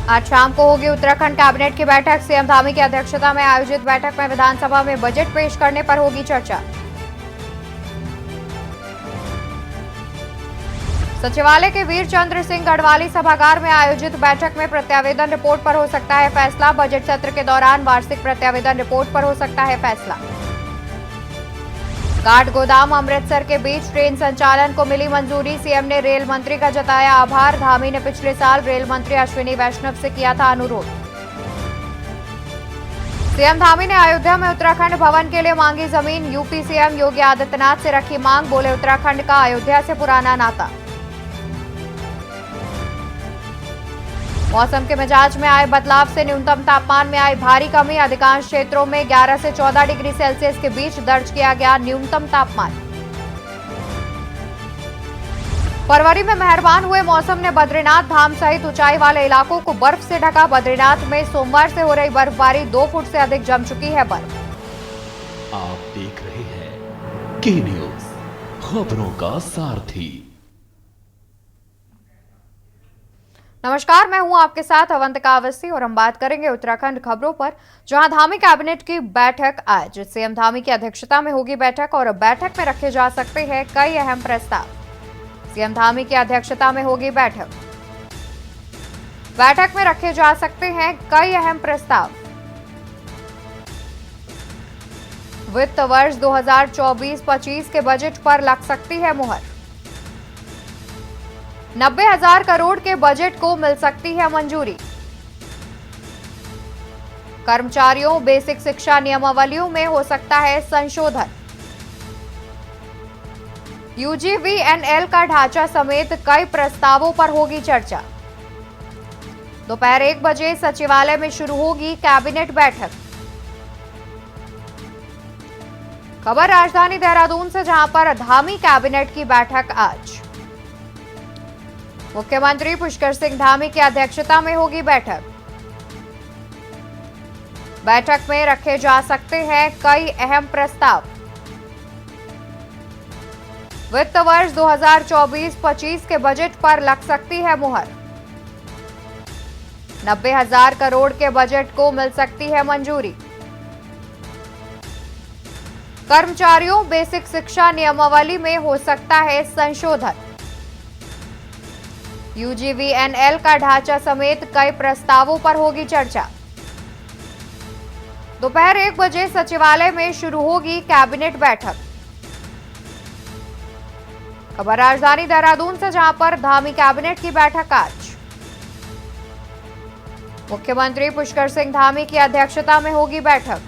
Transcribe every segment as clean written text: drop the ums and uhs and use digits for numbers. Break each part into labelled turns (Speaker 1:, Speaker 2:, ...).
Speaker 1: आज शाम को होगी उत्तराखंड कैबिनेट की बैठक। सीएम धामी की अध्यक्षता में आयोजित बैठक में विधानसभा में बजट पेश करने पर होगी चर्चा। सचिवालय के वीर चंद्र सिंह गढ़वाली सभागार में आयोजित बैठक में प्रत्यावेदन रिपोर्ट पर हो सकता है फैसला। बजट सत्र के दौरान वार्षिक प्रत्यावेदन रिपोर्ट पर हो सकता है फैसला। काठ गोदाम अमृतसर के बीच ट्रेन संचालन को मिली मंजूरी। सीएम ने रेल मंत्री का जताया आभार। धामी ने पिछले साल रेल मंत्री अश्विनी वैष्णव से किया था अनुरोध। सीएम धामी ने अयोध्या में उत्तराखंड भवन के लिए मांगी जमीन। यूपी सीएम योगी आदित्यनाथ से रखी मांग। बोले उत्तराखंड का अयोध्या से पुराना नाता। मौसम के मिजाज में आए बदलाव से न्यूनतम तापमान में आई भारी कमी। अधिकांश क्षेत्रों में 11 से 14 डिग्री सेल्सियस के बीच दर्ज किया गया न्यूनतम तापमान। फरवरी में मेहरबान हुए मौसम ने बद्रीनाथ धाम सहित ऊंचाई वाले इलाकों को बर्फ से ढका। बद्रीनाथ में सोमवार से हो रही बर्फबारी 2 फुट से अधिक जम चुकी है बर्फ।
Speaker 2: आप देख रहे हैं के न्यूज, खबरों का सारथी।
Speaker 1: नमस्कार, मैं हूं आपके साथ अवंतिका अवस्थी और हम बात करेंगे उत्तराखंड खबरों पर, जहां धामी कैबिनेट की बैठक आज सीएम धामी की अध्यक्षता में होगी बैठक और बैठक में रखे जा सकते हैं कई अहम प्रस्ताव। सीएम धामी की अध्यक्षता में होगी बैठक। बैठक में रखे जा सकते हैं कई अहम प्रस्ताव। वित्त वर्ष 2024-25 के बजट पर लग सकती है मुहर। 90,000 करोड़ के बजट को मिल सकती है मंजूरी। कर्मचारियों बेसिक शिक्षा नियमावलियों में हो सकता है संशोधन। यूजीवीएनएल का ढांचा समेत कई प्रस्तावों पर होगी चर्चा। दोपहर 1 बजे सचिवालय में शुरू होगी कैबिनेट बैठक। खबर राजधानी देहरादून से, जहां पर धामी कैबिनेट की बैठक आज। मुख्यमंत्री पुष्कर सिंह धामी की अध्यक्षता में होगी बैठक। बैठक में रखे जा सकते हैं कई अहम प्रस्ताव। वित्त वर्ष 2024-25 के बजट पर लग सकती है मुहर। 90,000 करोड़ के बजट को मिल सकती है मंजूरी। कर्मचारियों बेसिक शिक्षा नियमावली में हो सकता है संशोधन। यूजीवीएनएल का ढांचा समेत कई प्रस्तावों पर होगी चर्चा। दोपहर 1 बजे सचिवालय में शुरू होगी कैबिनेट बैठक। खबर राजधानी देहरादून से, जहां पर धामी कैबिनेट की बैठक आज। मुख्यमंत्री पुष्कर सिंह धामी की अध्यक्षता में होगी बैठक।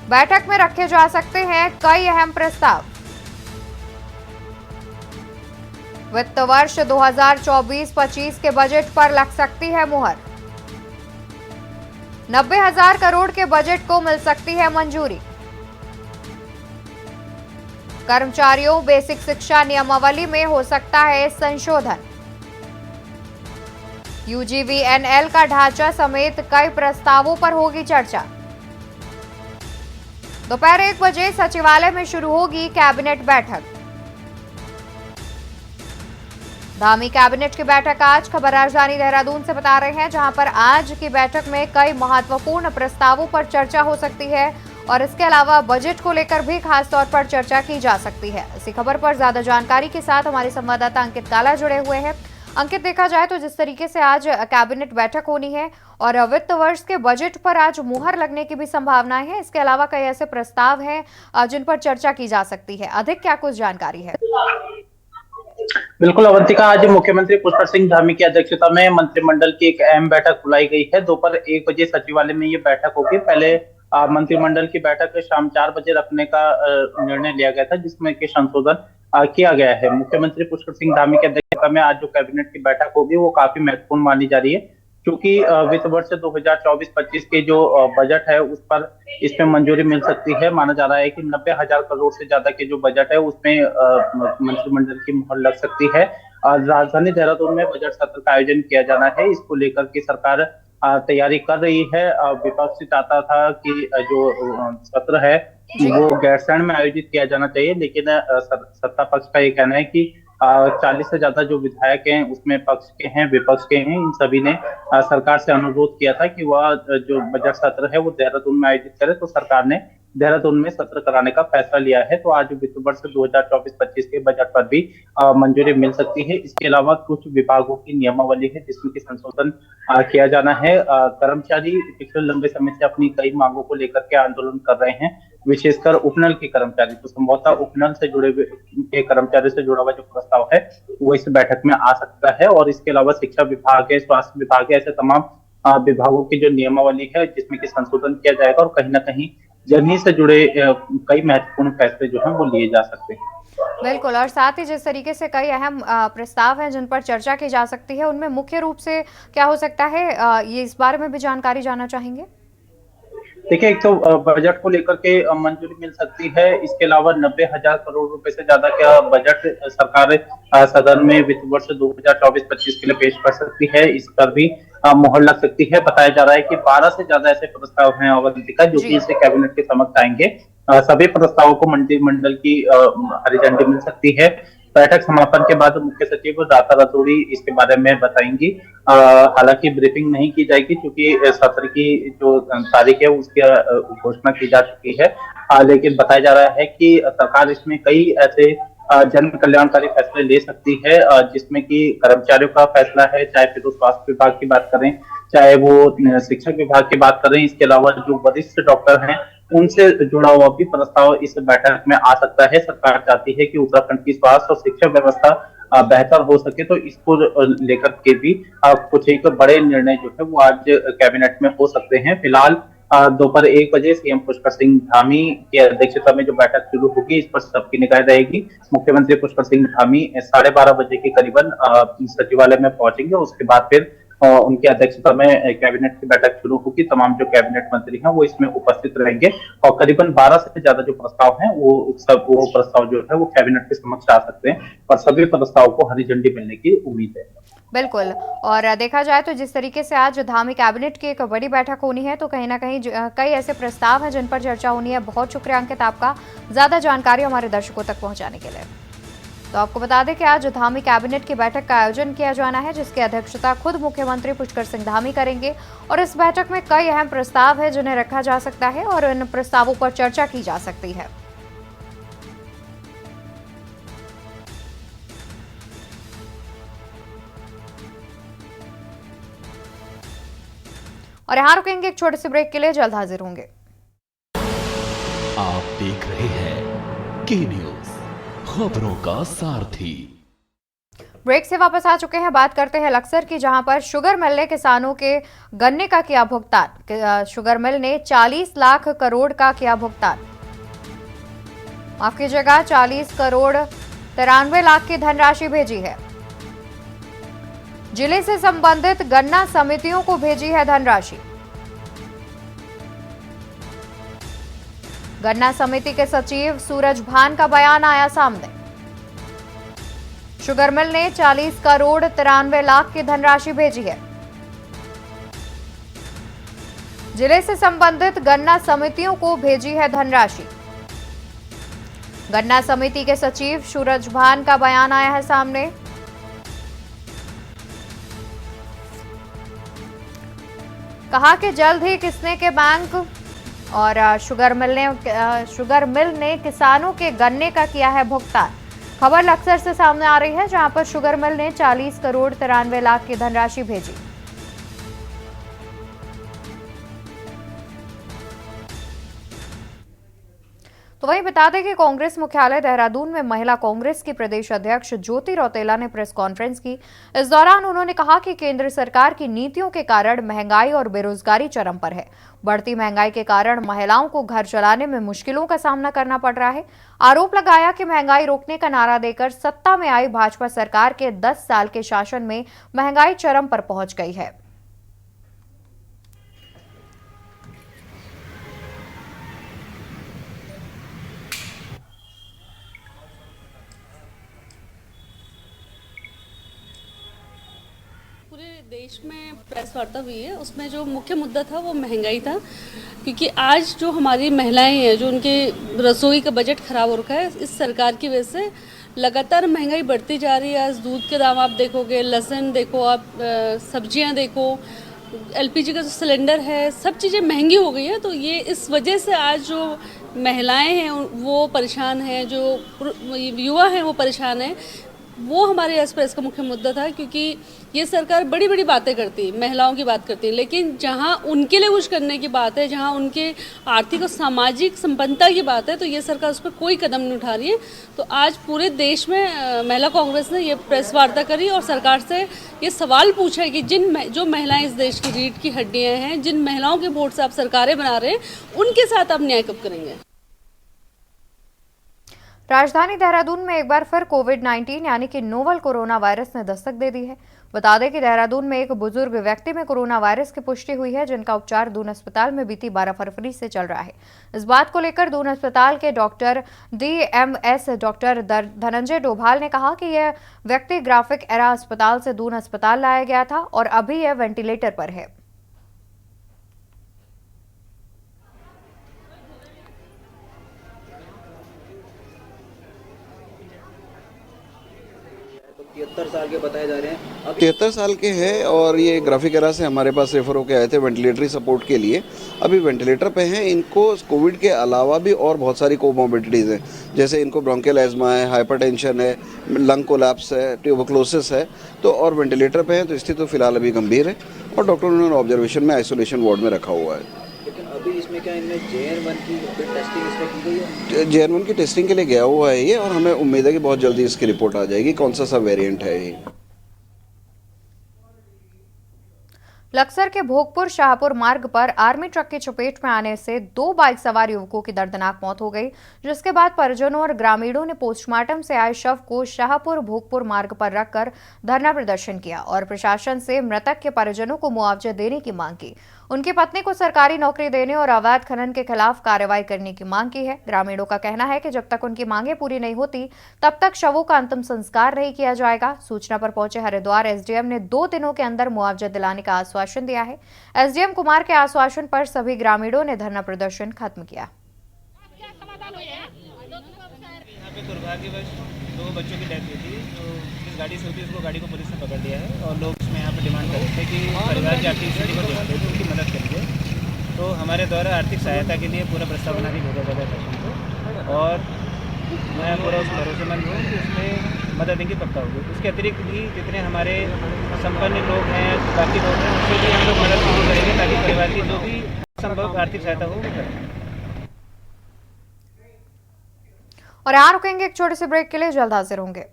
Speaker 1: बैठक में रखे जा सकते हैं कई अहम प्रस्ताव। वित्त वर्ष 2024-25 के बजट पर लग सकती है मुहर। 90,000 करोड़ के बजट को मिल सकती है मंजूरी। कर्मचारियों बेसिक शिक्षा नियमावली में हो सकता है संशोधन। यूजीवीएनएल का ढांचा समेत कई प्रस्तावों पर होगी चर्चा। दोपहर 1 बजे सचिवालय में शुरू होगी कैबिनेट बैठक। धामी कैबिनेट की बैठक आज। खबर राजधानी देहरादून से बता रहे हैं, जहां पर आज की बैठक में कई महत्वपूर्ण प्रस्तावों पर चर्चा हो सकती है और इसके अलावा बजट को लेकर भी खास तौर पर चर्चा की जा सकती है। इसी खबर पर ज्यादा जानकारी के साथ हमारे संवाददाता अंकित काला जुड़े हुए हैं। अंकित, देखा जाए तो जिस तरीके से आज कैबिनेट बैठक होनी है और वित्त वर्ष के बजट पर आज मुहर लगने की भी संभावनाएं हैं, इसके अलावा कई ऐसे प्रस्ताव हैं जिन पर चर्चा की जा सकती है। अधिक क्या कुछ जानकारी है?
Speaker 3: बिल्कुल अवंतिका, आज मुख्यमंत्री पुष्कर सिंह धामी की अध्यक्षता में मंत्रिमंडल की एक अहम बैठक बुलाई गई है। दोपहर 1 बजे सचिवालय में ये बैठक होगी। पहले मंत्रिमंडल की बैठक शाम 4 बजे रखने का निर्णय लिया गया था, जिसमें कि संशोधन किया गया है। मुख्यमंत्री पुष्कर सिंह धामी की अध्यक्षता में आज जो कैबिनेट की बैठक होगी वो काफी महत्वपूर्ण मानी जा रही है, क्योंकि वित्त वर्ष 2024-25 के जो बजट है उस पर इसमें मंजूरी मिल सकती है। माना जा रहा है कि 90,000 करोड़ से ज्यादा के जो बजट है उसमें मंत्रिमंडल की मुहर लग सकती है। राजधानी देहरादून में बजट सत्र का आयोजन किया जाना है, इसको लेकर के सरकार तैयारी कर रही है। विपक्ष चाहता था कि जो सत्र है वो गैरसैंण में आयोजित किया जाना चाहिए, लेकिन सत्ता पक्ष का ये कहना है कि 40 से ज्यादा जो विधायक हैं उसमें पक्ष के हैं विपक्ष के हैं, इन सभी ने सरकार से अनुरोध किया था कि वह जो बजट सत्र है वो देहरादून में आयोजित करे। तो सरकार ने देहरादून में सत्र कराने का फैसला लिया है। तो आज वित्त वर्ष 2024-25 के बजट पर भी मंजूरी मिल सकती है। इसके अलावा कुछ विभागों की नियमावली है जिसमें कि संशोधन किया जाना है। कर्मचारी पिछले लंबे समय से अपनी कई मांगों को लेकर के आंदोलन कर रहे हैं, विशेषकर उपनल के कर्मचारी। तो संभवतः उपनल से जुड़े हुए के कर्मचारी से जुड़ा हुआ जो प्रस्ताव है वो इस बैठक में आ सकता है। और इसके अलावा शिक्षा विभाग है, स्वास्थ्य विभाग है, ऐसे तमाम विभागों की जो नियमावली है जिसमें कि संशोधन किया जाएगा और कहीं ना कहीं जर्नी से जुड़े कई महत्वपूर्ण फैसले जो हैं वो लिए जा सकते हैं।
Speaker 1: बिल्कुल, और साथ ही जिस तरीके से कई अहम प्रस्ताव हैं जिन पर चर्चा की जा सकती है, उनमें मुख्य रूप से क्या हो सकता है, ये इस बारे में भी जानकारी जानना चाहेंगे।
Speaker 3: देखिए, एक तो बजट को लेकर के मंजूरी मिल सकती है। इसके अलावा 90,000 करोड़ रुपए से ज्यादा का बजट सरकार सदन में वित्त वर्ष 2024-25 के लिए पेश कर सकती है। इस पर भी मुहर लग सकती है। बताया जा रहा है कि 12 से ज्यादा ऐसे प्रस्ताव हैं अवंतिका जो कि इसे कैबिनेट के समक्ष आएंगे। सभी प्रस्तावों को मंत्रिमंडल की हरी झंडी मिल सकती है। बैठक समापन के बाद मुख्य सचिव राता रतूड़ी इसके बारे में बताएंगी। हालांकि ब्रीफिंग नहीं की जाएगी क्योंकि सत्र की जो तारीख है उसकी घोषणा की जा चुकी है। लेकिन बताया जा रहा है कि सरकार इसमें कई ऐसे जन कल्याणकारी फैसले ले सकती है जिसमें कि कर्मचारियों का फैसला है, चाहे फिर स्वास्थ्य विभाग की बात करें, चाहे वो शिक्षक विभाग की बात करें। इसके अलावा जो वरिष्ठ डॉक्टर हैं उनसे जुड़ा हुआ भी प्रस्ताव इस बैठक में आ सकता है। सरकार चाहती है कि उत्तराखंड की स्वास्थ्य और शिक्षा व्यवस्था बेहतर हो सके, तो इसको लेकर के भी कुछ एक बड़े निर्णय जो है वो आज कैबिनेट में हो सकते हैं। फिलहाल दोपहर 1 बजे सीएम पुष्कर सिंह धामी की अध्यक्षता में जो बैठक शुरू होगी इस पर सबकी निगाह रहेगी। मुख्यमंत्री पुष्कर सिंह धामी 12:30 बजे के करीबन सचिवालय में पहुंचेंगे। उसके बाद फिर उनकी अध्यक्षता में कैबिनेट की बैठक शुरू होगी। तमाम जो कैबिनेट मंत्री हैं वो इसमें उपस्थित रहेंगे और करीबन 12 से ज्यादा जो प्रस्ताव हैं वो प्रस्ताव जो है वो कैबिनेट के समक्ष आ सकते हैं और सभी प्रस्ताव को हरी झंडी मिलने की उम्मीद है।
Speaker 1: बिल्कुल, और देखा जाए तो जिस तरीके से आज धामी कैबिनेट की एक बड़ी बैठक होनी है, तो कहीं ना कहीं कई ऐसे प्रस्ताव हैं जिन पर चर्चा होनी है। बहुत शुक्रिया अंकित आपका ज्यादा जानकारी हमारे दर्शकों तक पहुंचाने के लिए। तो आपको बता दें कि आज धामी कैबिनेट की बैठक का आयोजन किया जाना है जिसकी अध्यक्षता खुद मुख्यमंत्री पुष्कर सिंह धामी करेंगे और इस बैठक में कई अहम प्रस्ताव है जिन्हें रखा जा सकता है और इन प्रस्तावों पर चर्चा की जा सकती है। और यहाँ रुकेंगे एक छोटे से ब्रेक के लिए, जल्द हाजिर होंगे।
Speaker 2: आप देख रहे हैं के न्यूज, खबरों का सारथी।
Speaker 1: ब्रेक से वापस आ चुके हैं। बात करते हैं लक्सर की, जहां पर शुगर मिल ने किसानों के गन्ने का किया भुगतान। शुगर मिल ने 40 लाख करोड़ का किया भुगतान। माफ कीजिएगा, 40 करोड़ 93 लाख की धनराशि भेजी है। जिले से संबंधित गन्ना समितियों को भेजी है धनराशि। गन्ना समिति के सचिव सूरज भान का बयान आया सामने। शुगर मिल ने 40 करोड़ 93 लाख की धनराशि भेजी है। जिले से संबंधित गन्ना समितियों को भेजी है धनराशि। गन्ना समिति के सचिव सूरज भान का बयान आया है सामने। कहा कि जल्द ही किसने के बैंक और शुगर मिल ने किसानों के गन्ने का किया है भुगतान। खबर लक्सर से सामने आ रही है जहां पर शुगर मिल ने 40 करोड़ 93 लाख की धनराशि भेजी। तो वहीं बता दें कि कांग्रेस मुख्यालय देहरादून में महिला कांग्रेस की प्रदेश अध्यक्ष ज्योति रौतेला ने प्रेस कॉन्फ्रेंस की। इस दौरान उन्होंने कहा कि केंद्र सरकार की नीतियों के कारण महंगाई और बेरोजगारी चरम पर है। बढ़ती महंगाई के कारण महिलाओं को घर चलाने में मुश्किलों का सामना करना पड़ रहा है। आरोप लगाया कि महंगाई रोकने का नारा देकर सत्ता में आई भाजपा सरकार के 10 साल के शासन में महंगाई चरम पर पहुंच गई है।
Speaker 4: पूरे देश में प्रेस वार्ता हुई है, उसमें जो मुख्य मुद्दा था वो महंगाई था, क्योंकि आज जो हमारी महिलाएं हैं जो उनके रसोई का बजट खराब हो रखा है इस सरकार की वजह से, लगातार महंगाई बढ़ती जा रही है। आज दूध के दाम आप देखोगे, लहसुन देखो आप, सब्जियां देखो, एलपीजी का जो सिलेंडर है, सब चीज़ें महंगी हो गई हैं। तो ये इस वजह से आज जो महिलाएं हैं वो परेशान हैं, जो युवा हैं वो परेशान हैं। वो हमारे एक्सप्रेस का मुख्य मुद्दा था, क्योंकि ये सरकार बड़ी बड़ी बातें करती है, महिलाओं की बात करती है, लेकिन जहाँ उनके लिए कुछ करने की बात है, जहाँ उनके आर्थिक और सामाजिक संपन्नता की बात है, तो ये सरकार उस पर कोई कदम नहीं उठा रही है। तो आज पूरे देश में महिला कांग्रेस ने ये प्रेस वार्ता करी और सरकार से ये सवाल पूछा है कि जो महिलाएं इस देश की रीढ़ की हड्डियाँ हैं, जिन महिलाओं के वोट से आप सरकारें बना रहे हैं, उनके साथ आप न्याय कब करेंगे।
Speaker 1: राजधानी देहरादून में एक बार फिर कोविड-19 यानी कि नोवल कोरोना वायरस ने दस्तक दे दी है। बता दें कि देहरादून में एक बुजुर्ग व्यक्ति में कोरोना वायरस की पुष्टि हुई है, जिनका उपचार दून अस्पताल में बीती 12 फरवरी से चल रहा है। इस बात को लेकर दून अस्पताल के doctor DMS doctor Dhananjay Doval ने कहा कि यह व्यक्ति ग्राफिक एरा अस्पताल से दून अस्पताल लाया गया था और अभी यह वेंटिलेटर पर है।
Speaker 5: 73 साल के बताए जा रहे हैं। अब
Speaker 6: 73 साल के हैं और ये ग्राफिक एरा से हमारे पास रेफर होकर आए थे वेंटिलेटरी सपोर्ट के लिए। अभी वेंटिलेटर पे हैं। इनको कोविड के अलावा भी और बहुत सारी कोमोर्बिडिटीज़ हैं, जैसे इनको ब्रोंकियल एजमा है, हाइपरटेंशन है, लंग कोलैप्स है, ट्यूबरक्लोसिस है, तो और वेंटिलेटर पे हैं। तो स्थिति तो फिलहाल अभी गंभीर है और डॉक्टर ने ऑब्जर्वेशन में आइसोलेशन वार्ड में रखा हुआ है।
Speaker 5: लेकिन अभी इसमें क्या इनमें JN1 की टेस्टिंग इसमें की गई है?
Speaker 6: JN1 की टेस्टिंग के लिए गया हुआ है ये, और हमें उम्मीद है कि बहुत जल्दी इसकी रिपोर्ट आ जाएगी कौन सा वेरिएंट है ये।
Speaker 1: लक्सर के भोगपुर शाहपुर मार्ग पर आर्मी ट्रक की चपेट में आने से 2 बाइक सवार युवकों की दर्दनाक मौत हो गई, जिसके बाद परिजनों और ग्रामीणों ने पोस्टमार्टम से आए शव को शाहपुर भोगपुर मार्ग पर रखकर धरना प्रदर्शन किया और प्रशासन से मृतक के परिजनों को मुआवजा देने की मांग की। उनकी पत्नी को सरकारी नौकरी देने और अवैध खनन के खिलाफ कार्रवाई करने की मांग की है। ग्रामीणों का कहना है कि जब तक उनकी मांगें पूरी नहीं होती तब तक शवों का अंतिम संस्कार नहीं किया जाएगा। सूचना पर पहुंचे हरिद्वार SDM ने 2 दिनों के अंदर मुआवजा दिलाने का आश्वासन दिया है। SDM कुमार के आश्वासन पर सभी ग्रामीणों ने धरना प्रदर्शन खत्म किया।
Speaker 7: दुर्भाग्यवश 2 बच्चों की डेथ हुई थी, तो जिस गाड़ी से हुई उसको गाड़ी को पुलिस ने पकड़ लिया है और लोग उसमें यहाँ पे डिमांड कर रहे थे कि परिवार की आर्थिक स्थिति को ध्यान देते उनकी मदद करिए। तो हमारे द्वारा आर्थिक सहायता के लिए पूरा प्रस्ताव बना के भेजा जा रहा है शासन को, और मैं पूरा उस भरोसेमंद हूँ कि उसमें मदद इनकी पक्का होगी। उसके अतिरिक्त भी जितने हमारे संपन्न लोग हैं, बाकी लोग हैं, उनसे भी हम लोग मदद करेंगे ताकि परिवार की जो भी संभव आर्थिक सहायता हो वो करें।
Speaker 1: और यहाँ रुकेंगे एक छोटे से ब्रेक के लिए, जल्द हाजिर होंगे।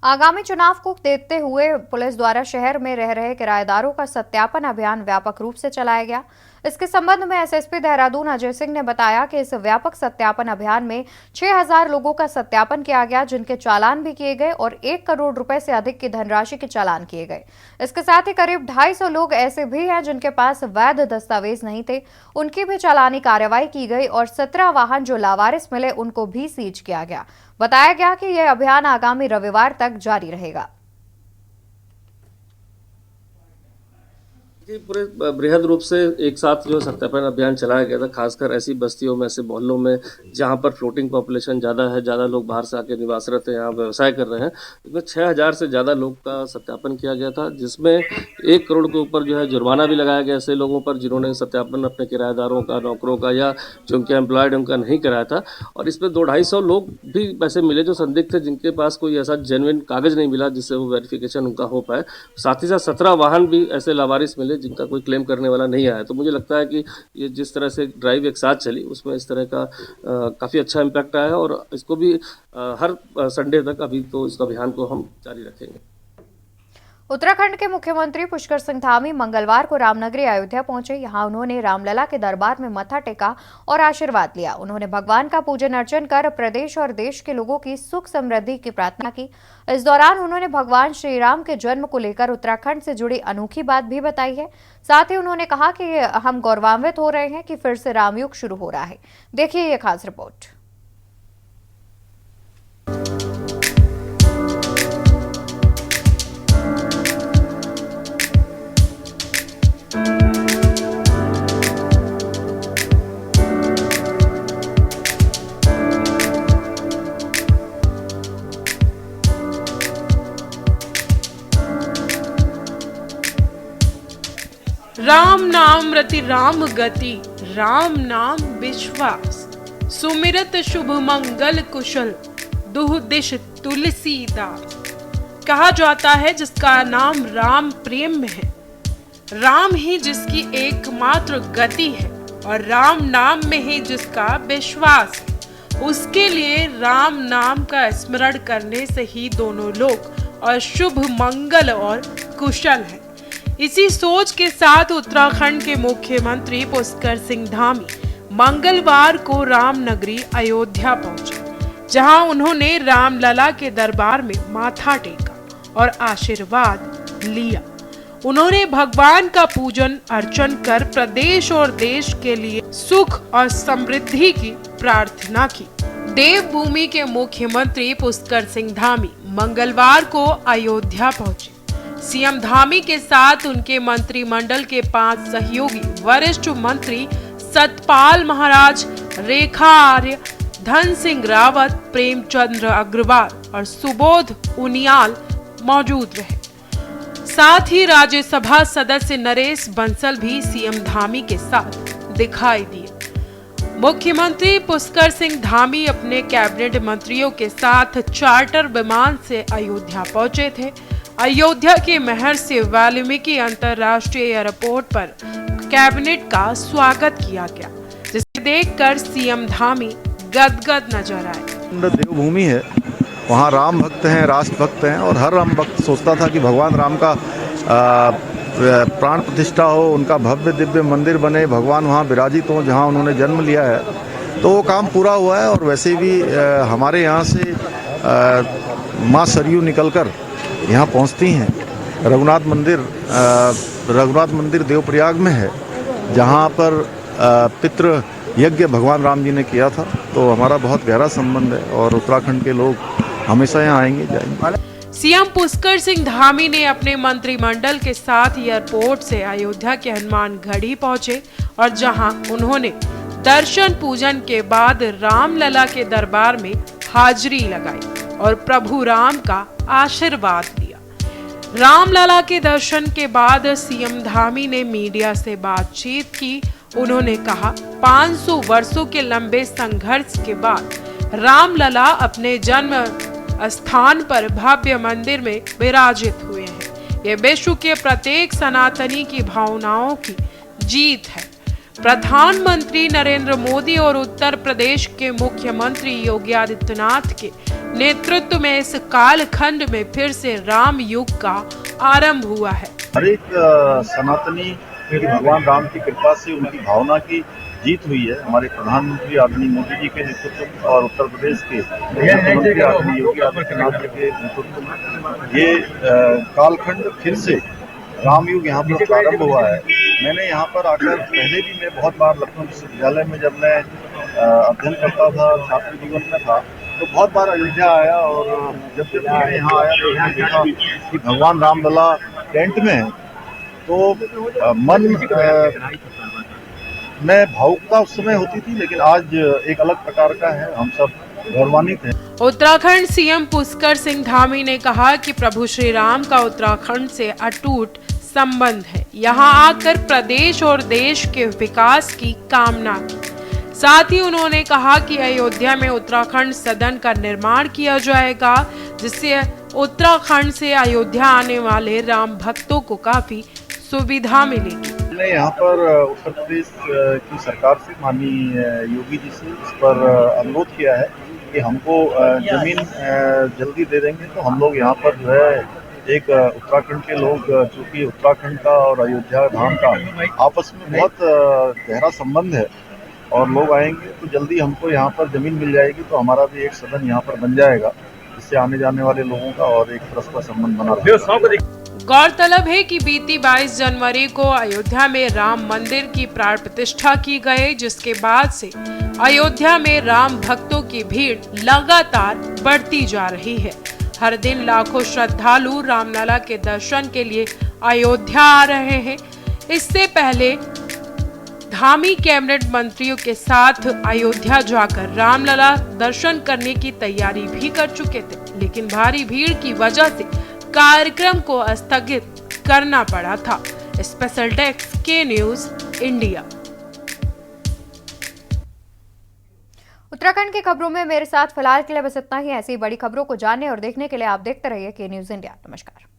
Speaker 1: आगामी चुनाव को देखते हुए पुलिस द्वारा शहर में रह रहे किराएदारों का सत्यापन अभियान व्यापक रूप से चलाया गया। इसके संबंध में SSP देहरादून अजय सिंह ने बताया कि इस व्यापक सत्यापन अभियान में 6000 लोगों का सत्यापन किया गया, जिनके चालान भी किए गए और 1 करोड़ रुपए से अधिक की धनराशि के चालान किए गए। इसके साथ ही करीब 250 लोग ऐसे भी हैं जिनके पास वैध दस्तावेज नहीं थे, उनकी भी चालानी कार्रवाई की गई और 17 वाहन जो लावारिस मिले उनको भी सीज किया गया। बताया गया कि यह अभियान आगामी रविवार तक जारी रहेगा।
Speaker 8: पूरे बृहद रूप से एक साथ जो सत्यापन अभियान चलाया गया था, खासकर ऐसी बस्तियों में, ऐसे मोहल्लों में जहां पर फ्लोटिंग पॉपुलेशन ज़्यादा है, ज़्यादा लोग बाहर से आके निवासरत हैं, यहाँ व्यवसाय कर रहे हैं। इसमें 6000 से ज़्यादा लोग का सत्यापन किया गया था, जिसमें 1 करोड़ के ऊपर जो है जुर्माना भी लगाया गया ऐसे लोगों पर जिन्होंने सत्यापन अपने किराएदारों का, नौकरों का या जो उनके एम्प्लॉयड उनका नहीं कराया था। और इसमें 200-250 लोग भी ऐसे मिले जो संदिग्ध थे, जिनके पास कोई ऐसा जेन्युइन कागज़ नहीं मिला जिससे वो वेरिफिकेशन उनका हो पाए। साथ ही साथ 17 वाहन भी ऐसे लावारिस मिले जिनका कोई क्लेम करने वाला नहीं आया। तो मुझे लगता है कि ये जिस तरह से ड्राइव एक साथ चली उसमें इस तरह का काफ़ी अच्छा इम्पैक्ट आया है, और इसको भी हर संडे तक अभी तो इस अभियान को हम जारी रखेंगे।
Speaker 1: उत्तराखंड के मुख्यमंत्री पुष्कर सिंह धामी मंगलवार को रामनगरी अयोध्या पहुंचे। यहां उन्होंने रामलला के दरबार में मत्था टेका और आशीर्वाद लिया। उन्होंने भगवान का पूजन अर्चन कर प्रदेश और देश के लोगों की सुख समृद्धि की प्रार्थना की। इस दौरान उन्होंने भगवान श्री राम के जन्म को लेकर उत्तराखंड से जुड़ी अनोखी बात भी बताई है। साथ ही उन्होंने कहा कि हम गौरवान्वित हो रहे हैं कि फिर से रामयुग शुरू हो रहा है। देखिए ये खास रिपोर्ट।
Speaker 9: राम नाम रति राम गति, राम नाम विश्वास, सुमिरत शुभ मंगल कुशल, दुह दिश तुलसीदास। कहा जाता है जिसका नाम राम प्रेम में है, राम ही जिसकी एकमात्र गति है और राम नाम में ही जिसका विश्वास है, उसके लिए राम नाम का स्मरण करने से ही दोनों लोग और शुभ मंगल और कुशल है। इसी सोच के साथ उत्तराखंड के मुख्यमंत्री पुष्कर सिंह धामी मंगलवार को रामनगरी अयोध्या पहुंचे, जहां उन्होंने रामलला के दरबार में माथा टेका और आशीर्वाद लिया। उन्होंने भगवान का पूजन अर्चन कर प्रदेश और देश के लिए सुख और समृद्धि की प्रार्थना की। देवभूमि के मुख्यमंत्री पुष्कर सिंह धामी मंगलवार को अयोध्या पहुंचे। सीएम धामी के साथ उनके मंत्रिमंडल के 5 सहयोगी वरिष्ठ मंत्री सतपाल महाराज, रेखा आर्य, धन सिंह रावत, प्रेमचंद्र अग्रवाल और सुबोध उनियाल मौजूद रहे। साथ ही राज्यसभा सदस्य नरेश बंसल भी सीएम धामी के साथ दिखाई दिए। मुख्यमंत्री पुष्कर सिंह धामी अपने कैबिनेट मंत्रियों के साथ चार्टर विमान से अयोध्या पहुंचे थे। अयोध्या के महर्षि वाल्मीकि अंतर्राष्ट्रीय एयरपोर्ट पर कैबिनेट का स्वागत किया गया, जिसे देखकर सीएम धामी गदगद नजर आए।
Speaker 10: देवभूमि है, वहाँ राम भक्त हैं, राष्ट्र भक्त हैं और हर राम भक्त सोचता था कि भगवान राम का प्राण प्रतिष्ठा हो, उनका भव्य दिव्य मंदिर बने, भगवान वहाँ विराजित हो जहाँ उन्होंने जन्म लिया है। तो वो काम पूरा हुआ है और वैसे भी हमारे यहाँ से माँ सरयू निकलकर यहाँ पहुँचती हैं। रघुनाथ मंदिर देवप्रयाग में है, जहाँ पर पितृ यज्ञ भगवान राम जी ने किया था। तो हमारा बहुत गहरा संबंध है और उत्तराखंड के लोग हमेशा यहाँ आएंगे जाएंगे।
Speaker 9: सीएम पुष्कर सिंह धामी ने अपने मंत्रिमंडल के साथ एयरपोर्ट से अयोध्या के हनुमान गढ़ी पहुंचे और जहां उन्होंने दर्शन पूजन के बाद रामलला के दरबार में हाजिरी लगाई और प्रभु राम का आशीर्वाद लिया। रामलला के दर्शन के बाद सीएम धामी ने मीडिया से बातचीत की। उन्होंने कहा, 500 वर्षों के लंबे संघर्ष के बाद रामलला अपने जन्म स्थान पर भव्य मंदिर में विराजित हुए हैं। ये विश्व के प्रत्येक सनातनी की भावनाओं की जीत है। प्रधानमंत्री नरेंद्र मोदी और उत्तर प्रदेश के मुख्यमंत्री योगी आदित्यनाथ के नेतृत्व में इस कालखंड में फिर से राम युग का आरंभ हुआ है।
Speaker 10: हर एक सनातनी भगवान राम की कृपा से उनकी भावना की जीत हुई है। हमारे प्रधानमंत्री आदरणीय मोदी जी के नेतृत्व में और उत्तर प्रदेश के मुख्यमंत्री आदरणीय योगी आदित्यनाथ जी के नेतृत्व में ये कालखंड फिर से रामयुग यहाँ पर प्रारंभ हुआ है। मैंने यहाँ पर आकर पहले भी मैं बहुत बार लखनऊ विश्वविद्यालय में जब मैं अध्ययन करता था, छात्र जीवन में था, तो बहुत बार अयोध्या आया और जब मैं यहाँ आया तो मैंने देखा कि भगवान रामलला टेंट में है, तो मन में भावुकता उस समय होती थी, लेकिन आज एक अलग प्रकार का है। हम सब गौरवान्वित हैं।
Speaker 9: उत्तराखंड सीएम पुष्कर सिंह धामी ने कहा कि प्रभु श्री राम का उत्तराखंड से अटूट संबंध है। यहाँ आकर प्रदेश और देश के विकास की कामना की। साथ ही उन्होंने कहा कि अयोध्या में उत्तराखंड सदन का निर्माण किया जाएगा, जिससे उत्तराखंड से अयोध्या आने वाले राम भक्तों को काफी सुविधा मिलेगी।
Speaker 10: मैंने यहाँ पर उत्तर प्रदेश की सरकार से, माननीय योगी जी से इस पर अनुरोध किया है कि हमको जमीन जल्दी दे देंगे तो हम लोग यहाँ पर जो है एक उत्तराखंड के लोग, चूँकि उत्तराखंड का और अयोध्या धाम का आपस में बहुत गहरा संबंध है और लोग आएंगे तो जल्दी हमको यहाँ पर जमीन मिल जाएगी, तो हमारा भी एक सदन यहाँ पर बन जाएगा, जिससे आने जाने वाले लोगों का और एक परस्पर संबंध बना रहेगा।
Speaker 9: गौरतलब है कि बीती 22 जनवरी को अयोध्या में राम मंदिर की प्राण प्रतिष्ठा की गई, जिसके बाद से अयोध्या में राम भक्तों की भीड़ लगातार बढ़ती जा रही है। हर दिन लाखों श्रद्धालु रामलला के दर्शन के लिए अयोध्या आ रहे हैं। इससे पहले धामी कैबिनेट मंत्रियों के साथ अयोध्या जाकर रामलला दर्शन करने की तैयारी भी कर चुके थे, लेकिन भारी भीड़ की वजह से कार्यक्रम को स्थगित करना पड़ा था। स्पेशल डेस्क के न्यूज इंडिया।
Speaker 1: उत्तराखंड की खबरों में मेरे साथ फिलहाल के लिए बस इतना ही। ऐसी बड़ी खबरों को जानने और देखने के लिए आप देखते रहिए के न्यूज इंडिया। नमस्कार।